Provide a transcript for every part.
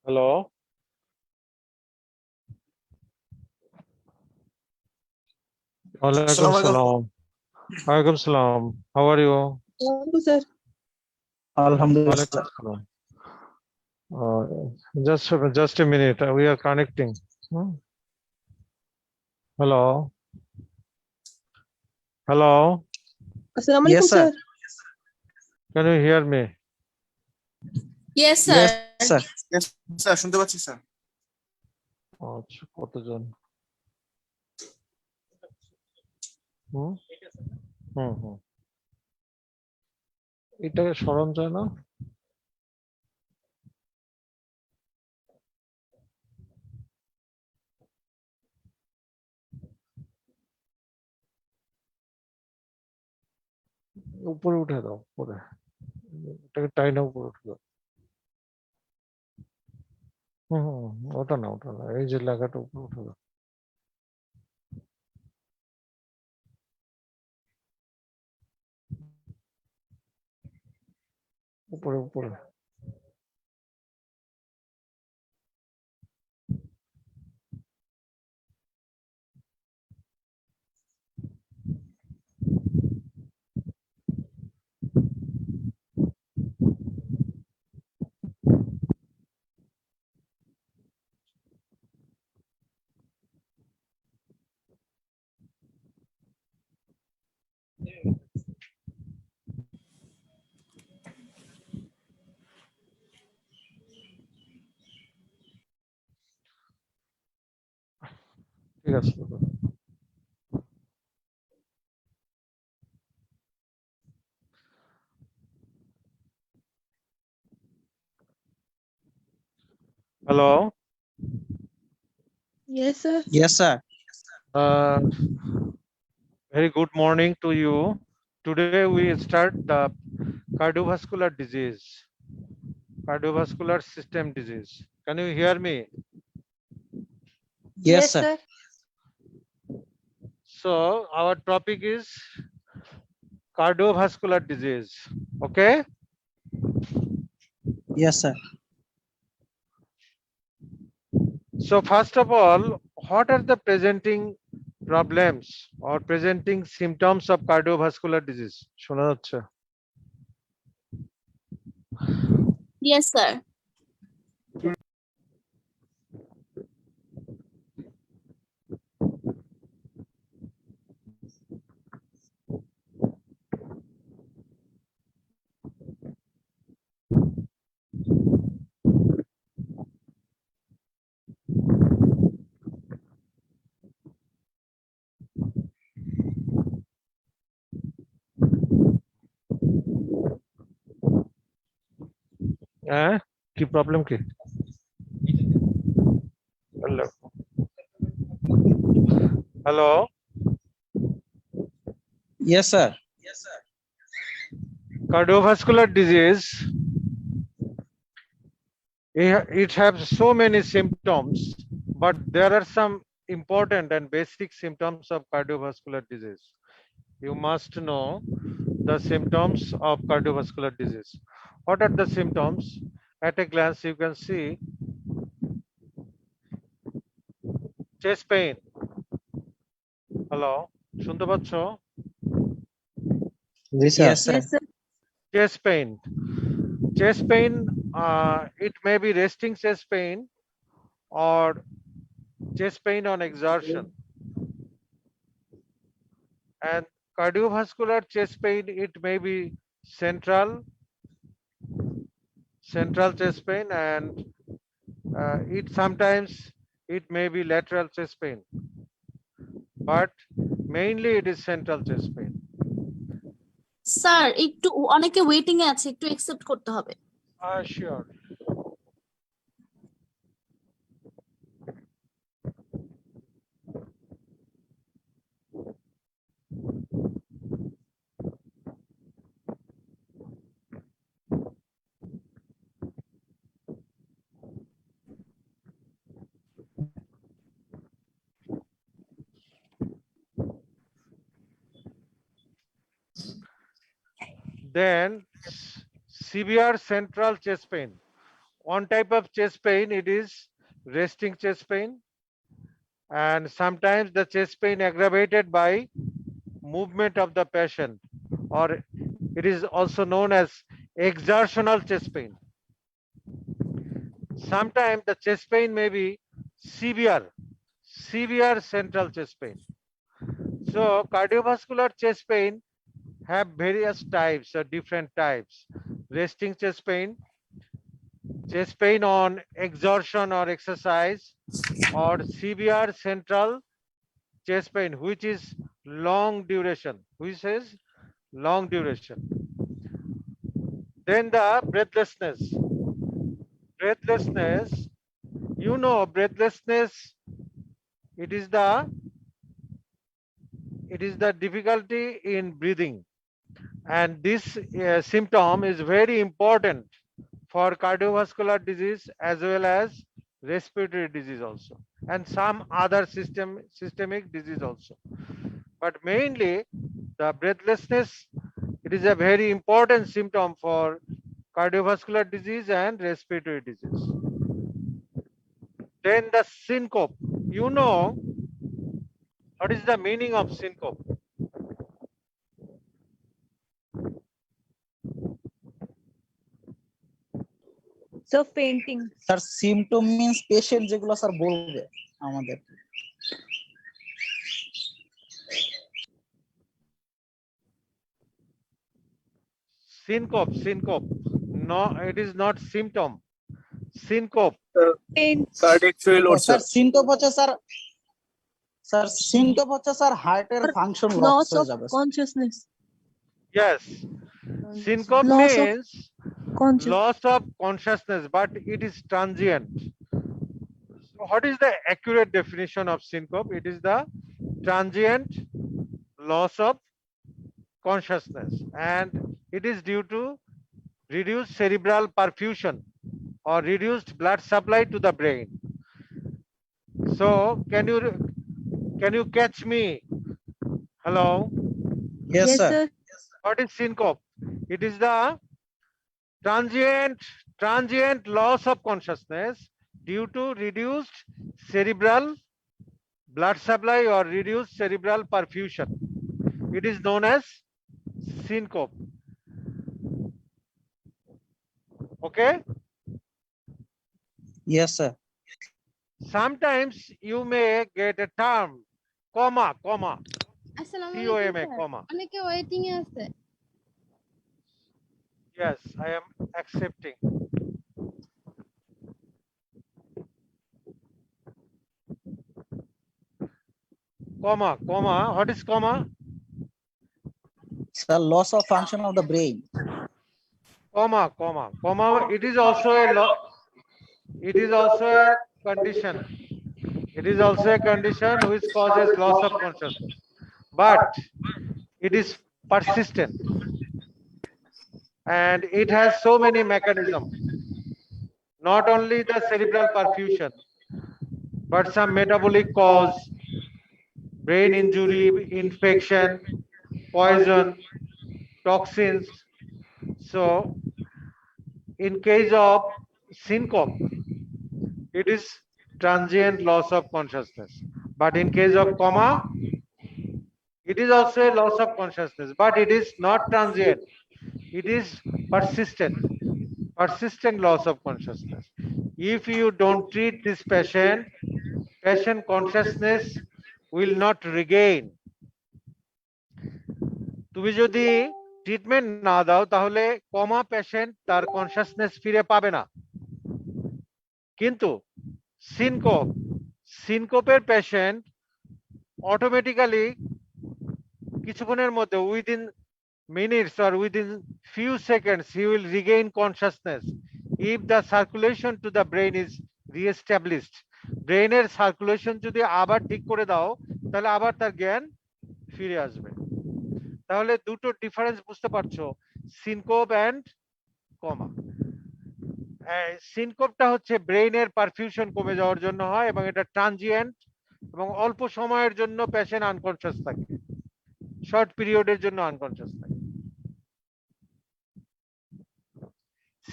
Hello. Walaikum salam. Walaikum salam. How are you? Sir. Alhamdulillah. Walaikum salam. Just a minute. We are connecting. Hello. Hello. Assalamu Yes, alaikum, sir. sir. Can you hear me? Yes, sir. Yes, sir. Yes, sir. শুনতে পাচ্ছি sir. আচ্ছা, কতজন? হুম হুম হুম এটাকে সরান যায় না? উপরে উঠে দাও, উপরে। এটাকে টাইনা উপরে উঠে দাও। ওটা না, ওটা না, এই যে লেখাটা উপরে উঠে দাও। উপরে উপরে। ঠিক আছে। Hello. Yes, sir. Yes, sir. Very good morning to you. Today we start the cardiovascular disease, cardiovascular system disease. Can you hear me? Yes, sir. So our topic is cardiovascular disease. Okay. Yes, sir. So first of all, what are the presenting problems or presenting symptoms of cardiovascular disease? শোনা যাচ্ছে? Yes, sir. কি problem কি? Hello. Yes, sir. Cardiovascular disease, it has so many symptoms, but there are some important and basic symptoms of cardiovascular disease. You must know the symptoms of cardiovascular disease. What are the symptoms? At a glance you can see chest pain. Hello, শুনতে পাচ্ছ? Yes, sir. Yes, sir. Chest pain. Chest pain, it may be resting chest pain or chest pain on exertion. And cardiovascular chest pain, it may be central chest pain, and it sometimes it may be lateral chest pain, but mainly it is central chest pain. Sir একটু অনেকে waiting এ আছে, একটু accept করতে হবে। Sure. Then severe central chest pain. one type of chest pain, it is resting chest pain, and sometimes the chest pain aggravated by movement of the patient, or it is also known as exertional chest pain. Sometimes the chest pain may be severe central chest pain. So cardiovascular chest pain have various types or different types: resting chest pain on exertion or exercise, or severe central chest pain, which is long duration, Then the breathlessness, breathlessness, it is the difficulty in breathing, and this symptom is very important for cardiovascular disease as well as respiratory disease also, and some other systemic disease also. But mainly the breathlessness, it is a very important symptom for cardiovascular disease and respiratory disease. Then the syncope. What is the meaning of syncope? So fainting. Sir symptom means patient যেগুলো sir বলবে আমাদের। Syncope. No, it is not symptom. Syncope. Faint. Cardiac failure, sir sir. Symptom হচ্ছে sir হার্টের function loss Loss হয়ে of যাবে। consciousness. Yes. Syncope Loss of means conscious. loss of consciousness, but it is transient. So what is the accurate definition of syncope? It is the transient loss of consciousness, and it is due to reduced cerebral perfusion or reduced blood supply to the brain. So can you catch me? Hello? Yes Yes, sir. sir. What is syncope? It is the transient loss of consciousness due to reduced cerebral blood supply or reduced cerebral perfusion. It is known as syncope. Okay? Yes sir. Sometimes you may get a term comma, আসসালামু COMA, আলাইকুম sir. comma. অনেকে waiting এ আছে। Yes, I am accepting. Comma. What is comma? Sir, loss of function of the brain. Comma. It is also a condition. It is also a condition which causes loss of consciousness, but it is persistent, and it has so many mechanisms. Not only the cerebral perfusion, but some metabolic cause, brain injury, infection, poison, toxins. So in case of syncope, it is transient loss of consciousness, but in case of comma, it is also a loss of consciousness, but it is not transient. It is persistent loss of consciousness. If you don't treat this patient consciousness will not regain. তুমি যদি treatment না দাও তাহলে কমা patient তার consciousness ফিরে পাবে না। কিন্তু সিনকোপের পেশেন্ট অটোমেটিক্যালি কিছুক্ষণের মধ্যে within minutes or within few seconds he will regain consciousness if the circulation to the brain is re-established. ব্রেনের সার্কুলেশন যদি আবার ঠিক করে দাও তাহলে আবার তার জ্ঞান ফিরে আসবে। তাহলে দুটো ডিফারেন্স বুঝতে পারছো, সিনকোপ এন্ড কমা। সিনকোপটা হচ্ছে ব্রেনের পারফিউশন কমে যাওয়ার জন্য হয় এবং এটা ট্রানজিয়েন্ট এবং অল্প সময়ের জন্য পেশেন্ট আনকনসিয়াস থাকে, শর্ট পিরিয়ডের জন্য আনকনসিয়াস থাকে।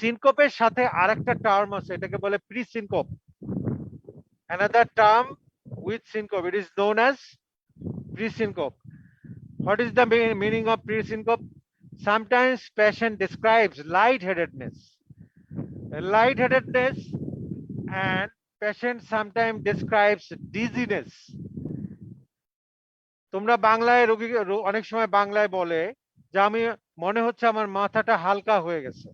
সিনকোপের সাথে আরেকটা টার্ম আছে, এটাকে বলে pre syncope. Another term with syncope, it is known as pre-syncope. What is the meaning of pre-syncope? Sometimes patient describes lightheadedness, and patient sometimes describes dizziness. তোমরা বাংলায় রোগী অনেক সময় বাংলায় বলে যে আমি মনে হচ্ছে আমার মাথাটা হালকা হয়ে গেছে,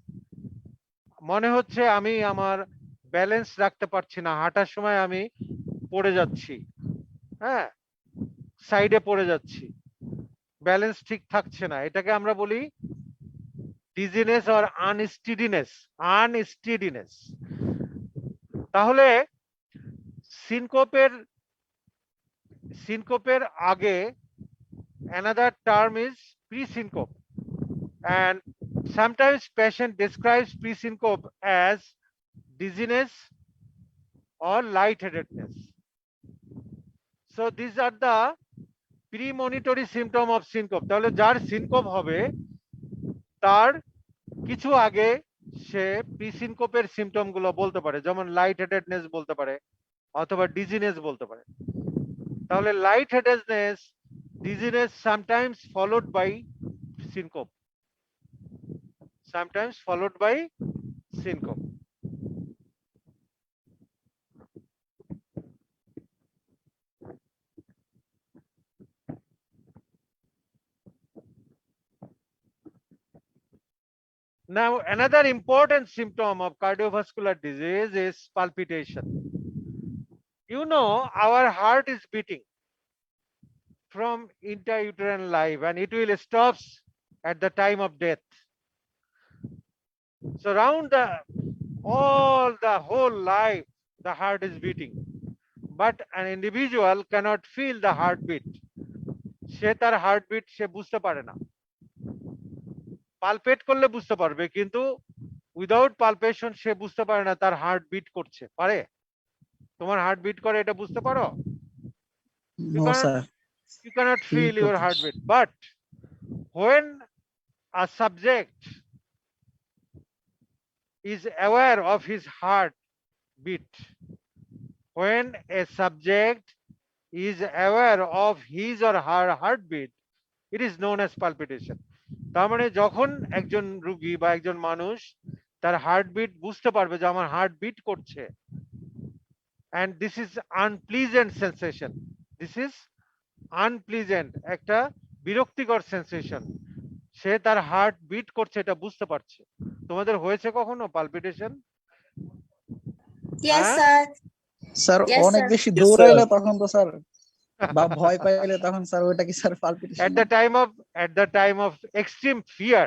মনে হচ্ছে আমি আমার ব্যালেন্স রাখতে পারছি না, হাঁটার সময় আমি পড়ে যাচ্ছি, হ্যাঁ, সাইডে পড়ে যাচ্ছি, ব্যালেন্স ঠিক থাকছে না, এটাকে আমরা বলি ডিজিনেস অর আনস্টিডিনেস। তাহলে সিনকোপের আগে another term is pre-syncope, and sometimes patient describes pre-syncope as dizziness or lightheadedness. So these are the premonitory symptom of syncope. তাহলে যার সিনকোপ হবে তার কিছু আগে সে প্রিসিনকোপের সিম্পটম গুলো বলতে পারে, যেমন লাইট হেডেডনেস বলতে পারে অথবা ডিজিনেস বলতে পারে। তাহলে light headedness, dizziness sometimes followed by syncope, sometimes followed by syncope. Now, another important symptom of cardiovascular disease is palpitation. You know, our heart is beating from intrauterine life, and it will stop at the time of death. So around the whole life, the heart is beating, but an individual cannot feel the heartbeat. সে তার heartbeat সে বুঝতে পারে না, pulpit করলে বুঝতে পারবে, কিন্তু without palpation সে বুঝতে পারে না তার হার্ট বিট করছে। পারে? তোমার হার্ট বিট করে এটা বুঝতে পারো? No, sir. You cannot feel your heartbeat. But when a subject is aware of his heartbeat, when a subject is aware of his or her heartbeat, it is known as palpitation. তার মানে যখন একজন রোগী বা একজন মানুষ তার heartbeat বুঝতে পারবে যে আমার হার্টবিট করছে, and this is unpleasant sensation, this is unpleasant, একটা বিরক্তিকর সেন্সেশন, সে তার হার্ট বিট করছে এটা বুঝতে পারছে। তোমাদের হয়েছে কখনো palpitation? Yes, sir. Sir Yes, অনেক sir. বেশি দৌড়াইলে তখন তো স্যার, বা ভয় পাইলে তখন স্যার ওইটা কি sir palpitation? at the time of extreme fear,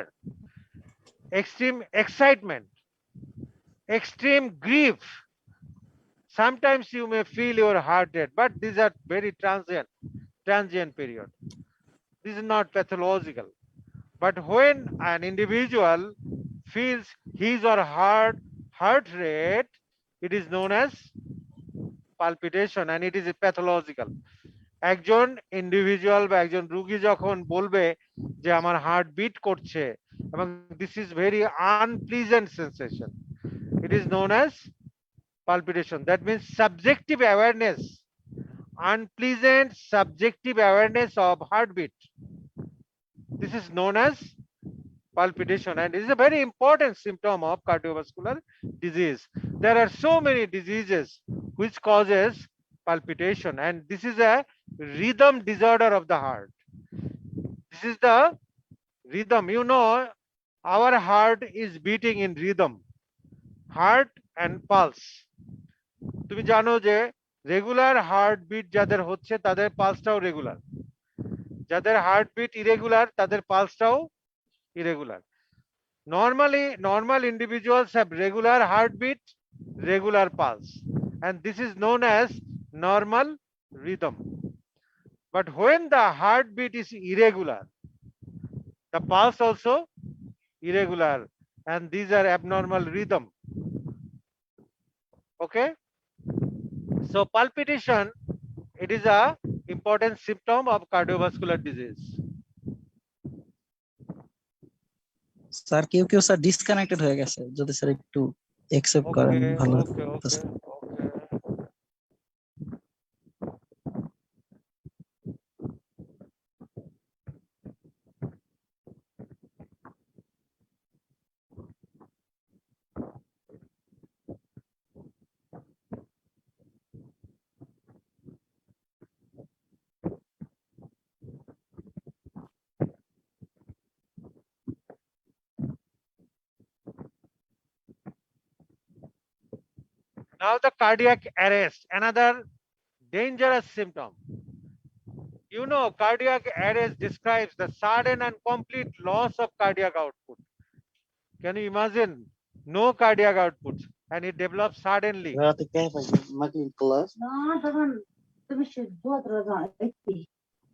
extreme excitement, extreme grief, sometimes you may feel your heart rate, but these are very transient period. This is not pathological. But when an individual feels his or her heart rate, it is known as palpitation, and it is pathological. একজন individual বা একজন রোগী যখন বলবে যে আমার heart beat করছে এবং this is very unpleasant sensation, it is known as palpitation. That means subjective awareness, unpleasant subjective awareness of heartbeat. This is known as palpitation, and it is a very important symptom of cardiovascular disease. There are so many diseases which causes palpitation, and this is a rhythm disorder of the heart. This is the rhythm. You know, our heart is beating in rhythm, heart and pulse. তুমি জানো যে regular heartbeat যাদের হচ্ছে তাদের পালসটাও regular, যাদের heartbeat irregular তাদের পালসটাও irregular. Normal individuals have regular heartbeat, regular pulse, and this is known as normal rhythm. But when the heartbeat is irregular, the pulse also irregular, and these are abnormal rhythm. Okay, so palpitation, it is a important symptom of cardiovascular disease. Sir কেউ কেউ sir disconnected হয়ে গেছে, যদি sir একটু accept করেন Okay, ভালো okay, হতো okay, sir. okay. Now the cardiac arrest, another dangerous symptom. You know, cardiac arrest describes the sudden and complete loss of cardiac output. Can you imagine? No cardiac output, and it develops suddenly.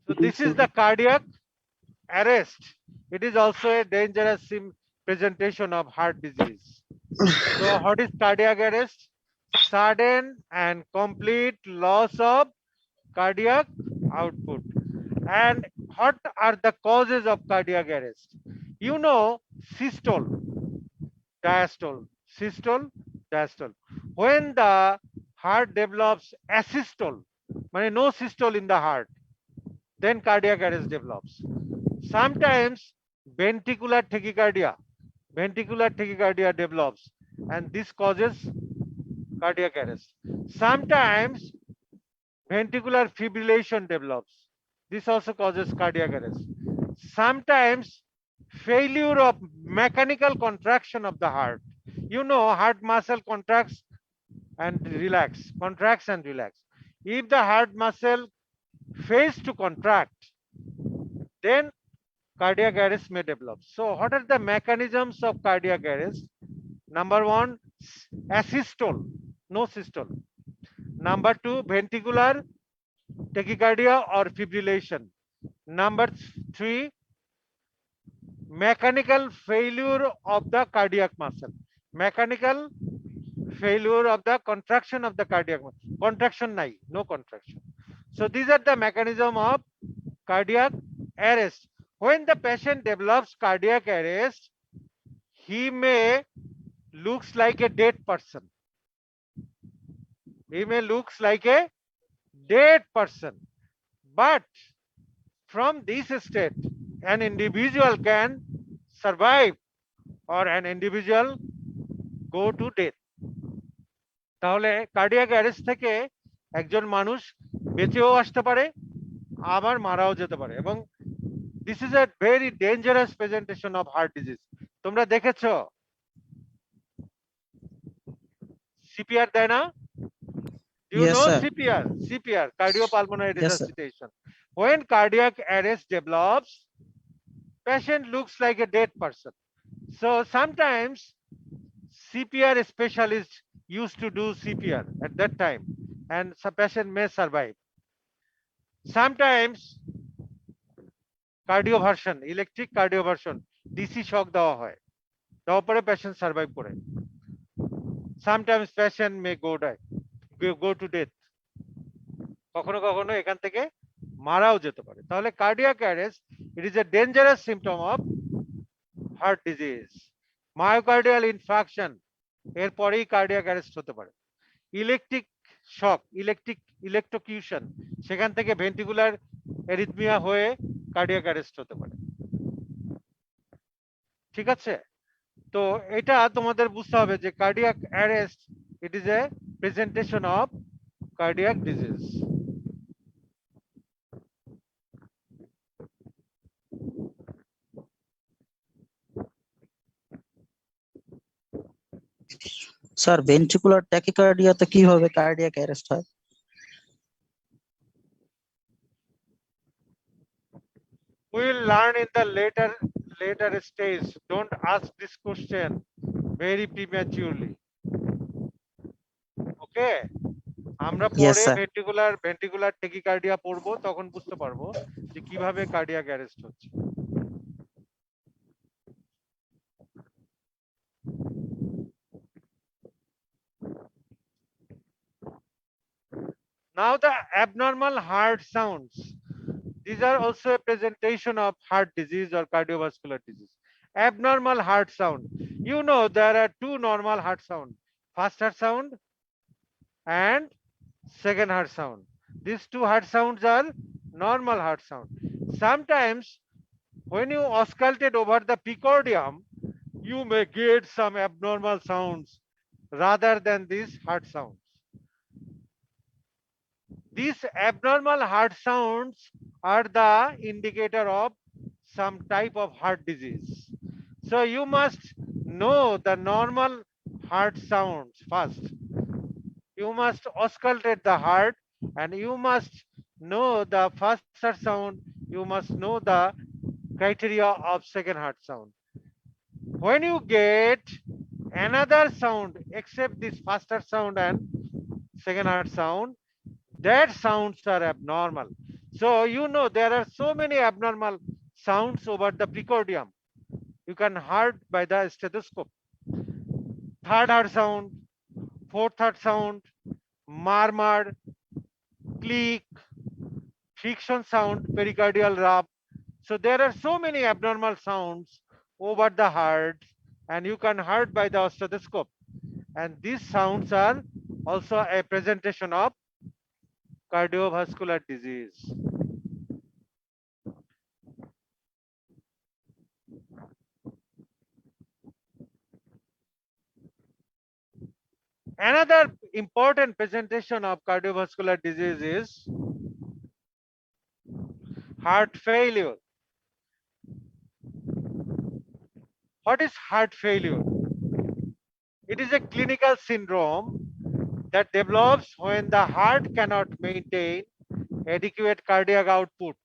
So this is the cardiac arrest. It is also a dangerous presentation of heart disease. So what is cardiac arrest? Sudden and complete loss of cardiac output. And what are the causes of cardiac arrest? You know, systole, diastole, systole, diastole. When the heart develops asystole, meaning no systole in the heart, then cardiac arrest develops. Sometimes ventricular tachycardia develops, and this causes cardiac arrest. Sometimes ventricular fibrillation develops. This also causes cardiac arrest. Sometimes failure of mechanical contraction of the heart. You know, heart muscle contracts and relax, contracts and relax. If the heart muscle fails to contract, then cardiac arrest may develop. So what are the mechanisms of cardiac arrest? Number one, asystole, no systole. Number two, ventricular tachycardia or fibrillation. Number three, mechanical failure of the cardiac muscle. Mechanical failure of the contraction of the cardiac muscle. Contraction nahi, no contraction. So these are the mechanism of cardiac arrest. When the patient develops cardiac arrest, he may looks like a dead person. He may looks like a dead person. But from this state, an individual can survive or an individual go to death. তাহলে cardiac arrest থেকে একজন মানুষ বেঁচেও আসতে পারে, আবার মারাও যেতে পারে। এবং this is a very dangerous presentation of heart disease. তোমরা দেখেছো সিপিআর দেয় না? You Yes, know sir. CPR, cardiopulmonary Yes, sir. resuscitation. When cardiac arrest develops, patient looks like a dead person. So sometimes CPR specialists used to do CPR at that time, and some patient may survive. Sometimes cardioversion, electric cardioversion, DC shock দেওয়া হয়, দেওয়ার পরে patient survive করে। Sometimes patient may go to death. কখনো কখনো এখান থেকে মারাও যেতে পারে। তাহলে cardiac arrest, it is a dangerous symptom of heart disease. Myocardial infraction, এরপরেই কার্ডিয়াক অ্যারেস্ট হতে পারে। ইলেকট্রিক শক, ইলেকট্রোকিউশন, সেখান থেকে ভেন্ট্রিকুলার এরিথমিয়া হয়ে কার্ডিয়াক অ্যারেস্ট হতে পারে। ঠিক আছে? তো এটা তোমাদের বুঝতে হবে যে cardiac arrest, it is a presentation of cardiac disease. Sir ventricular ট্যাকিকার্ডিয়াতে কিভাবে কার্ডিয়াক অ্যারেস্ট হয়? We will learn in the later stage. Don't ask this question very prematurely. Okay? আমরা Yes, পরে sir. ভেন্ট্রিকুলার ট্যাকিকার্ডিয়া পড়বো, তখন বুঝতে পারবো যে কিভাবে কার্ডিয়াক অ্যারেস্ট হচ্ছে। Now the abnormal heart sounds. These are also a presentation of heart disease or cardiovascular disease. Abnormal heart sound. You know there are two normal heart sound. First heart sound and second heart sound. These two heart sounds are normal heart sound. Sometimes when you auscultate over the precordium, you may get some abnormal sounds rather than these heart sounds. These abnormal heart sounds are the indicator of some type of heart disease. So you must know the normal heart sounds first. You must auscultate the heart and you must know the first heart sound. You must know the criteria of second heart sound. When you get another sound except this first heart sound and second heart sound, that sounds are abnormal. So you know there are so many abnormal sounds over the precordium. You can heard by the stethoscope. Third heart sound, fourth heart sound, murmur, click, friction sound, pericardial rub. So there are so many abnormal sounds over the heart and you can heard by the stethoscope. And these sounds are also a presentation of cardiovascular disease. Another important presentation of cardiovascular disease is heart failure. What is heart failure? It is a clinical syndrome that develops when the heart cannot maintain adequate cardiac output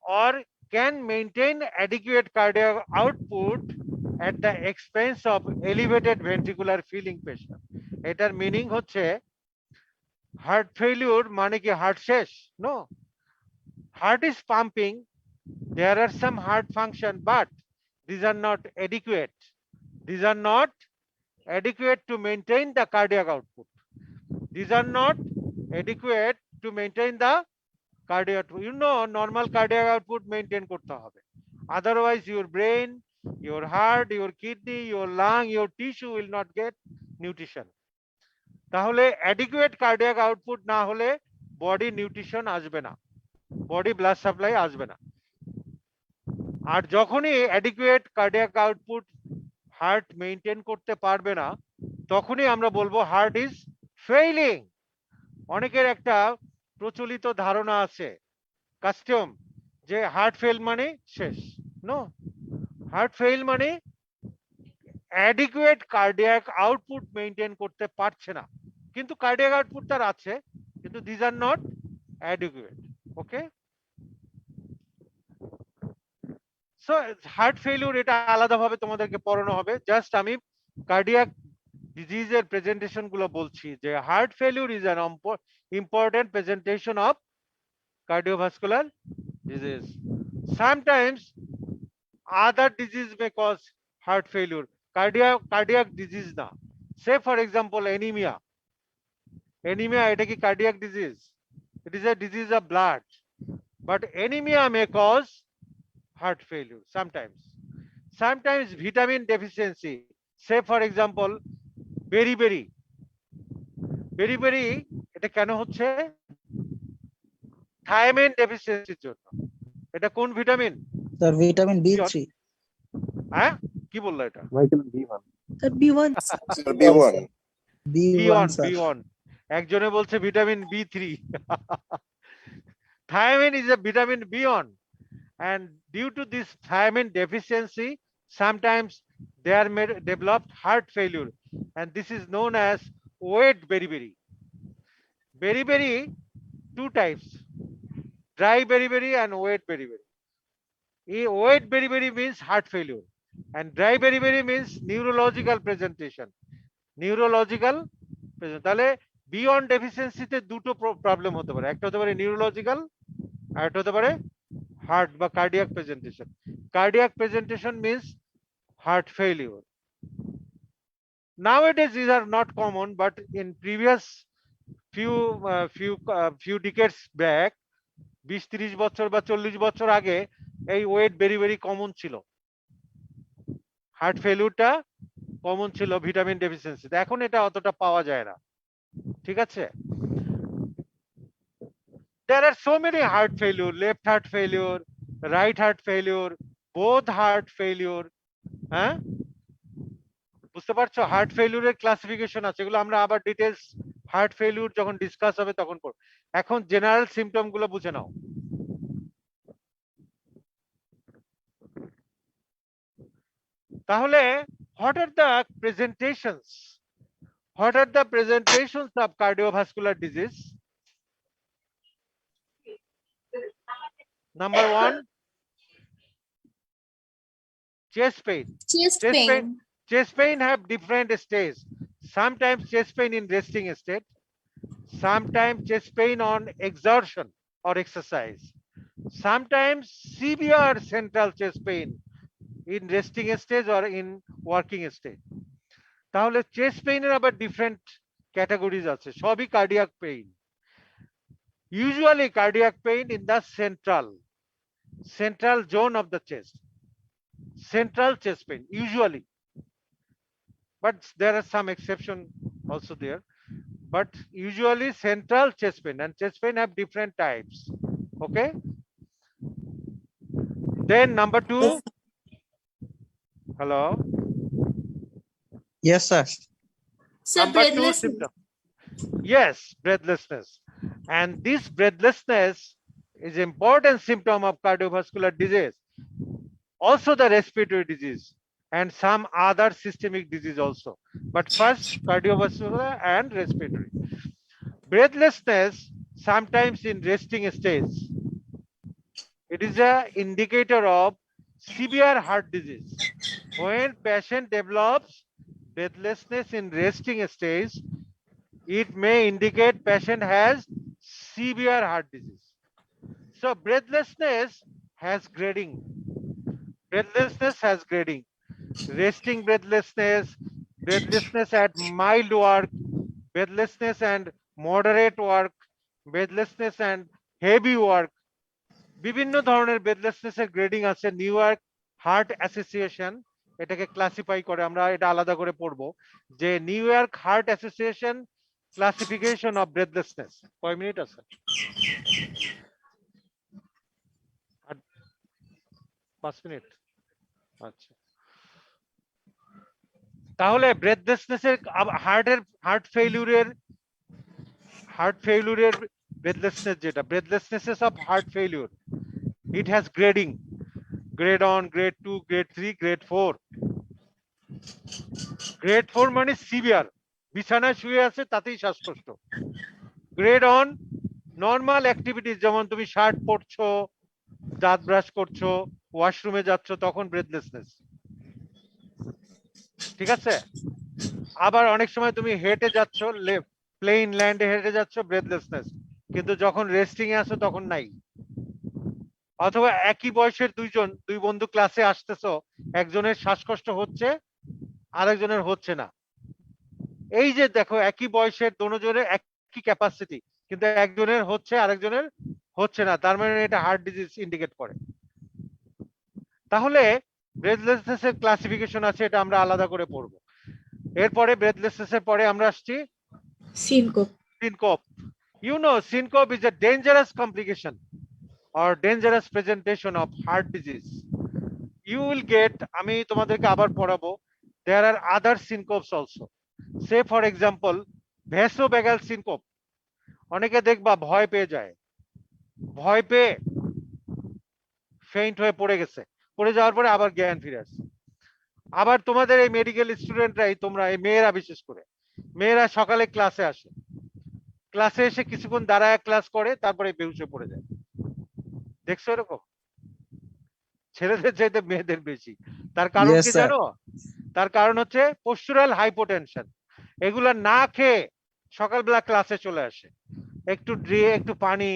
or can maintain adequate cardiac output at the expense of elevated ventricular filling pressure. এটার meaning হচ্ছে heart failure মানে কি heart শেষ? No. Heart is pumping. There are some heart function, but these are not adequate. These are not adequate to maintain the cardiac output. These are not adequate to maintain the cardiac output. You know, normal cardiac output maintain করতে হবে. Otherwise, your brain, your heart, your kidney, your lung, your tissue will not get nutrition. তাহলে adequate cardiac output না হলে body nutrition আসবে না, body blood supply আসবে না। আর যখনই adequate cardiac output heart maintain করতে পারবে না তখনই আমরা বলবো heart is failing. অনেকের একটা প্রচলিত ধারণা আছে, কাস্টম, যে হার্ট ফেল মানে শেষ। নো, হার্ট ফেল মানে অ্যাডিকুয়েট কার্ডিয়াক আউটপুট মেইনটেইন করতে পারছে না, কিন্তু কার্ডিয়াক আউটপুট তার আছে, কিন্তু this are not adequate. Okay, so heart failure এটা আলাদাভাবে তোমাদেরকে পড়ানো হবে। জাস্ট আমি কার্ডিয়াক ডিজিজের প্রেজেন্টেশন গুলো বলছি যে heart failure is an important presentation of cardiovascular disease. Sometimes other disease may cause heart failure. Cardiac disease na. Say for example anemia. Anemia এটা কি cardiac disease? It is a disease of blood. But anemia may cause heart failure sometimes. Sometimes vitamin deficiency. Say for example beriberi. Beriberi এটা কেন হচ্ছে? Thymine ডেফিসিয়েন্সির জন্য। এটা কোন vitamin? Sir vitamin বি3। হ্যাঁ, কি বললো এটা? Vitamin B1. Sir, B1. B1 B1 sir. B1 একজনে বলছে vitamin B3 thiamine is a vitamin B1 and due to this thiamine deficiency sometimes they are made developed heart failure and this is known as wet beriberi. Beriberi two types, dry beriberi and wet beriberi. Wet beriberi means heart failure and dry beriberi means neurological presentation. Neurological present. তাহলে B1 ডেফিসিয়েন্সিতে দুটো problem হতে পারে, একটা হতে পারে neurological আর একটা হতে পারে হার্ট বা cardiac presentation. Cardiac presentation means heart failure. Nowadays these are not common, but in previous few decades back 20-30 বছর বা 40 বছর আগে এই ওয়েট ভেরি ভেরি কমন ছিল, হার্ট ফেলিউরটা কমন ছিল ভিটামিন ডেফিসিয়েন্সি, এখন এটা অতটা পাওয়া যায় না, ঠিক আছে? There are so many heart failure, left heart failure, right heart failure, both heart failure, হ্যাঁ বুঝতে পারছো? হার্ট ফেলিউরের ক্লাসিফিকেশন আছে, এগুলো আমরা আবার ডিটেলস হার্ট ফেলিউর যখন ডিসকাস হবে তখন পড়ব। এখন জেনারেল সিম্পটম গুলো বুঝে নাও। তাহলে what are the presentations? What are the presentations of cardiovascular disease? Number one, chest pain. Chest Chest pain. pain. Chest pain have different stages. Sometimes chest pain in resting state, sometimes chest pain on exertion or exercise, sometimes severe central chest pain in resting stage or in working stage. তাহলে chest পেইনের আবার different categories আছে, সবই cardiac pain. Usually cardiac pain in the central zone of the chest, central chest pain usually, but there are some exception also there, but usually central chest pain, and chest pain have different types. Okay, then number two, hello, Yes, sir. Sir, number two breathlessness. symptom, yes, breathlessness, and this breathlessness is important symptom of cardiovascular disease, also the respiratory disease and some other systemic disease also, but first cardiovascular and respiratory. Breathlessness sometimes in resting stage, it is a indicator of severe heart disease. When patient develops breathlessness in resting stage, it may indicate patient has severe heart disease. So breathlessness has grading. Breathlessness has grading. Resting breathlessness, breathlessness at mild work, breathlessness and moderate work, breathlessness and heavy work. বিভিন্ন ধরনের breathlessness এর grading আছে। New York heart association এটাকে classify করে, আমরা এটা আলাদা করে পড়বো যে new York heart association classification of breathlessness. কয় মিনিট আছে? 5 মিনিট। আচ্ছা, তাহলে ব্রেথলেসনেস এর হার্ট ফেইলিউরের breathlessness যেটা breathlessness of heart failure, it has grading, grade 1, grade 2, grade 3, grade 4. grade 4 মানে সিভিয়ার, বিছানায় শুয়ে আছে তাতেই শ্বাসকষ্ট। গ্রেড 1 নরমাল অ্যাক্টিভিটিস, যেমন তুমি শার্ট পরছো, দাঁত ব্রাশ করছো, ওয়াশরুমে যাচ্ছ, তখন ব্রেথলেসনেস, ঠিক আছে? আবার অনেক সময় তুমি হেঁটে যাচ্ছ, প্লেন ল্যান্ডে হেঁটে যাচ্ছ, ব্রেথলেসনেস, কিন্তু যখন রেস্টিং এ আসো তখন নাই। অথবা একই বয়সের দুই বন্ধু ক্লাসে আসতেছো, একজনের শ্বাসকষ্ট হচ্ছে আরেকজনের হচ্ছে না। এই যে দেখো একই বয়সের দুজনের একই ক্যাপাসিটি, কিন্তু একজনের হচ্ছে আরেকজনের হচ্ছে না, তার মানে এটা হার্ট ডিজিজ ইন্ডিকেট করে। তাহলে ব্রেথলেসনেস এর ক্লাসিফিকেশন আছে, এটা আমরা আলাদা করে পড়বো। এরপরে ব্রেথলেসনেস এর পরে আমরা আসছি syncope. You know, syncope is a dangerous complication or dangerous presentation of heart disease. You will get, আমি তোমাদেরকে আবার পড়াবো, there are other syncopes also. Say for example, vasovagal syncope. অনেকে দেখবা ভয় পেয়ে যায়, ভয় পেয়ে ফেইন্ট হয়ে পড়ে গেছে, পড়ে যাওয়ার পরে আবার জ্ঞান ফিরে আসছে। আবার তোমাদের এই মেডিকেল স্টুডেন্টরাই, তোমরা এই মেয়েরা, বিশেষ করে মেয়েরা সকালে ক্লাসে আসে, ক্লাসে এসে কিছুক্ষণ দাঁড়ায় ক্লাস করে, তারপরে বেহুশ হয়ে পড়ে যায়। দেখছো এরকম? ছেলেদের চাইতে মেয়েদের বেশি। তার কারণ Yes, কি sir. জানো? তার কারণ হচ্ছে পোস্টুরাল হাইপোটেনশন। এগুলা না খেয়ে সকালবেলা ক্লাসে চলে আসে, একটু পানি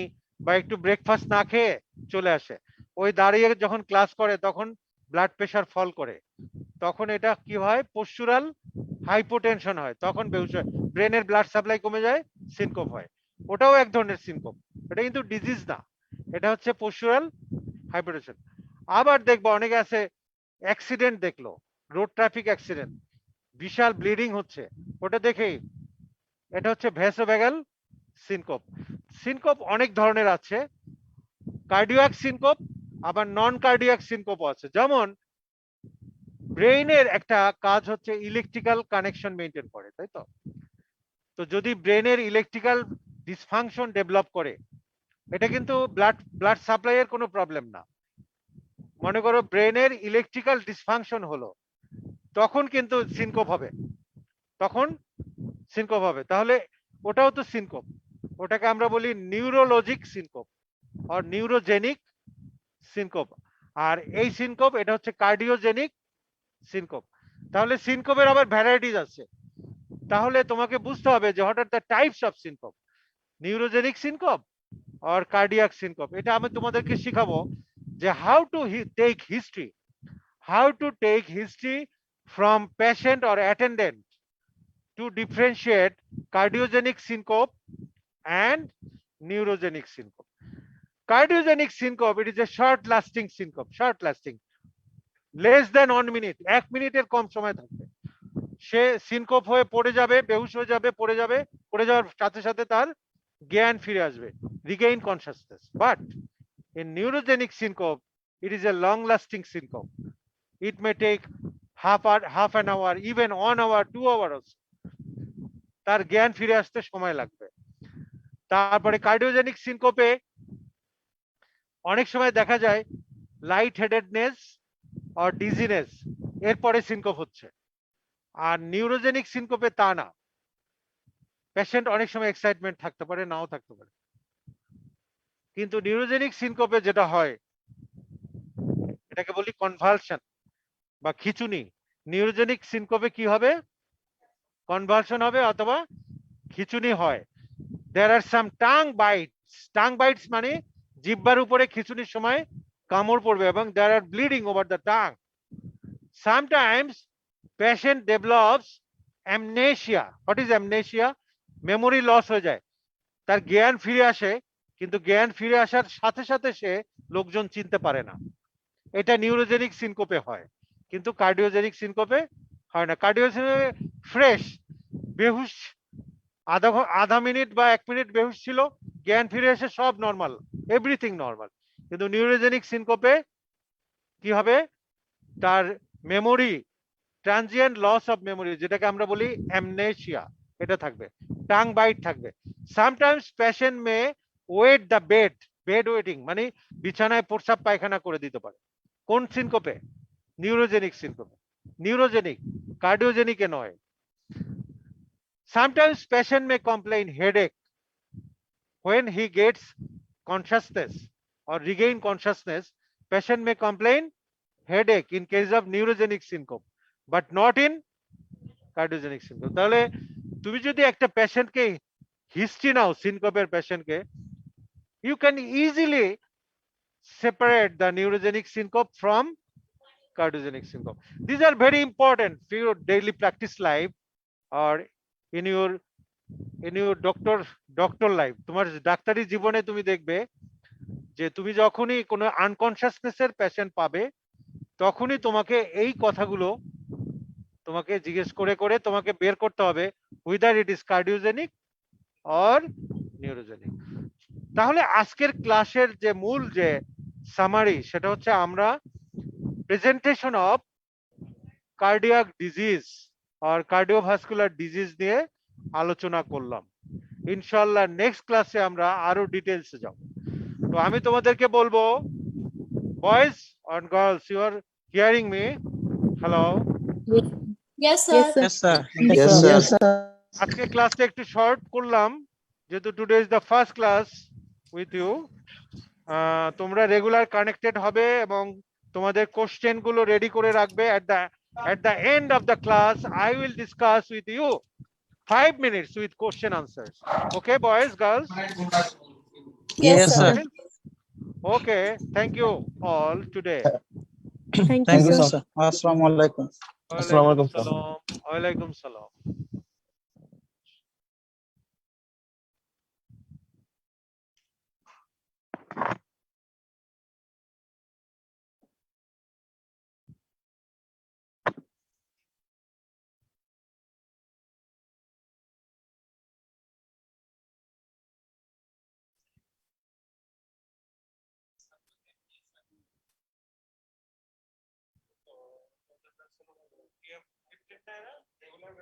বা একটু ব্রেকফাস্ট না খেয়ে চলে আসে, ওই দাঁড়িয়ে যখন ক্লাস করে তখন ব্লাড প্রেশার ফল করে, তখন এটা কি হয়? পোস্টুরাল হাইপোটেনশন হয়, তখন বেহুশ হয়, ব্রেনের ব্লাড সাপ্লাই কমে যায়, সিনকোপ হয়। ওটাও এক ধরনের সিনকোপ, এটা কিন্তু ডিজিজ না, এটা হচ্ছে পোস্টুরাল হাইপোটেনশন। আবার দেখবো অনেকে আছে অ্যাক্সিডেন্ট দেখলো, রোড ট্রাফিক অ্যাক্সিডেন্ট, বিশাল ব্লিডিং হচ্ছে, ওটা দেখেই এটা হচ্ছে ভ্যাসোভ্যাগাল সিনকোপ। সিনকোপ অনেক ধরনের আছে, কার্ডিয়াক সিনকোপ আবার নন কার্ডিয়াক সিনকোপ আছে। যেমন ব্রেইনের একটা কাজ হচ্ছে ইলেকট্রিক্যাল কানেকশন মেনটেন করে, তাই তো? তো যদি ব্রেনের ইলেকট্রিক্যাল ডিসফাংশন ডেভেলপ করে, এটা কিন্তু ব্লাড সাপ্লাইয়ের কোনো প্রবলেম না। মনে করো ব্রেনের ইলেকট্রিক্যাল ডিসফাংশন হলো, তখন কিন্তু সিনকোপ হবে, তখন সিনকোপ হবে। তাহলে ওটাও তো সিনকোপ, ওটাকে আমরা বলি নিউরোলজিক সিনকোপ আর নিউরোজেনিক সিনকোপ। আর এই সিনকোপ এটা হচ্ছে কার্ডিওজেনিক সিনকোপ। তাহলে সিনকোপের আবার ভ্যারাইটিস আছে, তাহলে তোমাকে বুঝতে হবে যে what are the types of syncope, neurogenic syncope আর কার্ডিয়াক সিনকোপ। এটা আমি তোমাদেরকে শিখাবো যে how to take history, how to take history from patient or attendant to differentiate cardiogenic syncope and neurogenic syncope. Cardiogenic syncope, it is a short lasting syncope, short lasting, less than 1 minute, 1 মিনিটের কম সময় থাকবে, সে syncope হয়ে পড়ে যাবে, বেহুশ হয়ে যাবে, পড়ে যাবে, পড়ে যাওয়ার সাথে সাথে তার জ্ঞান ফিরে আসবে, Regain consciousness. But in neurogenic syncope, it is a long lasting syncope. It may take half an hour, even 1 hour, 2 hours, তার জ্ঞান ফিরে আসতে সময় লাগবে। তারপরে কার্ডিওজেনিক সিনকোপে অনেক সময় দেখা যায় লাইট হেডেডনেস আর ডিজিনেস, এরপরে সিনকোপ হচ্ছে। আর নিউরোজেনিক সিনকোপে তা না, পেশেন্ট অনেক সময় এক্সাইটমেন্ট থাকতে পারে, নাও থাকতে পারে। কিন্তু নিউরোজেনিক সিনকোপে যেটা হয়, এটাকে বলি কনভালশন বা খিচুনি। নিউরোজেনিক সিনকোপে কি হবে? কনভালশন হবে অথবা খিচুনি হয়। There are some tongue bites, tongue bites মানে জিহ্বার উপরে খিচুনির সময় কামড় পড়বে, এবং there are bleeding over the tongue. Sometimes patient develops amnesia. What is amnesia? Memory loss হয়ে যায়, তার জ্ঞান ফিরে আসে, কিন্তু জ্ঞান ফিরে আসার সাথে সাথে সে লোকজন চিনতে পারে না। এটা নিউরোজেনিক সিনকোপে হয়, কিন্তু কার্ডিওজেনিক সিনকোপে হয় না। কার্ডিওজেনিক ফ্রেশ, বেহুশ, আধা মিনিট বা 1 মিনিট বেহুশ ছিল, জ্ঞান ফিরে এসে সব নর্মাল, এভরিথিং নর্মাল। কিন্তু নিউরোজেনিক সিনকোপে কি হবে? তার memory, transient loss of memory, যেটাকে আমরা বলি অ্যামনেশিয়া, এটা থাকবে, টাং বাইট থাকবে। Sometimes patient may wet the bed, bed wetting মানে বিছানায় প্রস্রাব পায়খানা করে দিতে পারে। কোন সিনকোপে? নিউরোজেনিক সিনকোপে। নিউরোজেনিক, কার্ডিওজেনিকে নয়। Sometimes patient may complain headache when he gets consciousness or regain consciousness. Patient may complain headache in case of neurogenic syncope, but not in cardiogenic syncope. তাহলে তুমি যদি একটা পেশেন্টকে হিস্ট্রি নাও, সিনকোপের পেশেন্টকে, you can easily separate the neurogenic syncope from cardiogenic syncope. These are very important for your daily practice life or in your doctor life. তোমার ডাক্তারি জীবনে তুমি দেখবে যে তুমি যখনই কোনো আনকনসিয়াসনেসের পেশেন্ট পাবে, তখনই তোমাকে এই কথাগুলো তোমাকে জিজ্ঞেস করে করে তোমাকে বের করতে হবে whether it is cardiogenic or neurogenic. তাহলে আজকের ক্লাসের যে মূল যে সামারি, সেটা হচ্ছে আমরা প্রেজেন্টেশন অফ কার্ডিয়াক ডিজিজ আর কার্ডিওভাস্কুলার ডিজিজ নিয়ে আলোচনা করলাম। ইনশাআল্লাহ নেক্সট ক্লাসে আমরা আরো ডিটেলসে যাব। তো আমি তোমাদেরকে বলবো, boys and girls, you are hearing me? Hello, Yes, sir. Yes, sir. Yes, sir. আজকে ক্লাসটা একটু শর্ট করলাম যেহেতু today is the first class with you. তোমরা রেগুলার কানেক্টেড হবে এবং তোমাদের কোশ্চেন গুলো রেডি করে রাখবে। at the end of the class I will discuss with you 5 minutes with question answers. Okay, boys, girls? Yes, sir. Okay, thank you all today. Thank Thank you, you, sir. sir. Assalamu alaikum. Walaikum salam. Walaikum salam. you have 15 টাকা regular